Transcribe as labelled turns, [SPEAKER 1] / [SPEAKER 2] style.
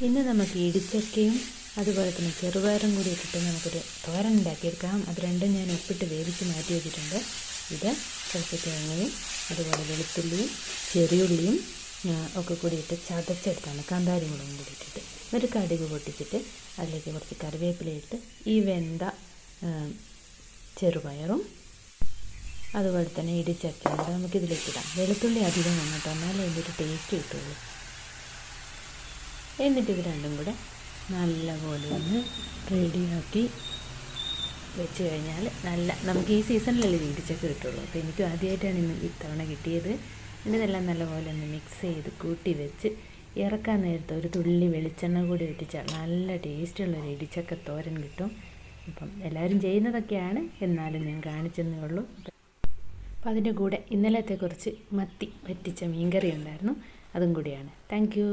[SPEAKER 1] ഇന്ന് നമുക്ക് ഇടിച്ചക്കയും അതുപോലെ തന്നെ ചെറുപയറും കൂടി ഇട്ടിട്ട് നമുക്കൊരു തോരൻ ഉണ്ടാക്കിയെടുക്കാം. അത് രണ്ടും ഞാൻ ഉപ്പിട്ട് വേവിച്ച് മാറ്റി വെച്ചിട്ടുണ്ട്. ഇത് കുറച്ച് തേങ്ങയും അതുപോലെ വെളുത്തുള്ളിയും ചെറിയുള്ളിയും ഒക്കെ കൂടി ഇട്ട് ചതച്ചെടുത്താണ്, കാന്താരി മുളകും കൂടി ഇട്ടിട്ട്. ഒരു കടുക് പൊട്ടിച്ചിട്ട് അതിലേക്ക് കുറച്ച് കറിവേപ്പില ഇട്ട് ഈ വെന്ത ചെറുപയറും അതുപോലെ തന്നെ ഇടിച്ചക്കയും കൂടെ നമുക്കിതിലേക്ക് ഇടാം. വെളുത്തുള്ളി അധികം വന്നിട്ട് എന്നാലേ അതിൻ്റെ ഒരു ടേസ്റ്റ് കിട്ടുള്ളൂ. എന്നിട്ട് ഇത് രണ്ടും കൂടെ നല്ലപോലെ ഒന്ന് റെഡിയാക്കി വെച്ച് കഴിഞ്ഞാൽ നമുക്ക് ഈ സീസണിലല്ലേ ഇടിച്ചക്ക കിട്ടുള്ളൂ. അപ്പോൾ എനിക്കും ആദ്യമായിട്ടാണ് ഇന്ന് ഇത്തവണ കിട്ടിയത്. ഇതെല്ലാം നല്ലപോലെ ഒന്ന് മിക്സ് ചെയ്ത് കൂട്ടി വെച്ച് ഇറക്കാൻ നേരത്തെ ഒരു തുള്ളി വെളിച്ചെണ്ണ കൂടി ഒറ്റിച്ചാൽ നല്ല ടേസ്റ്റുള്ളൊരു ഇടിച്ചക്ക തോരൻ കിട്ടും. അപ്പം എല്ലാവരും ചെയ്യുന്നതൊക്കെയാണ്, എന്നാലും ഞാൻ കാണിച്ചെന്നേ ഉള്ളൂ. അപ്പം അതിൻ്റെ കൂടെ ഇന്നലത്തെ കുറച്ച് മത്തി വറ്റിച്ച മീൻകറി ഉണ്ടായിരുന്നു, അതും കൂടിയാണ്. Thank you.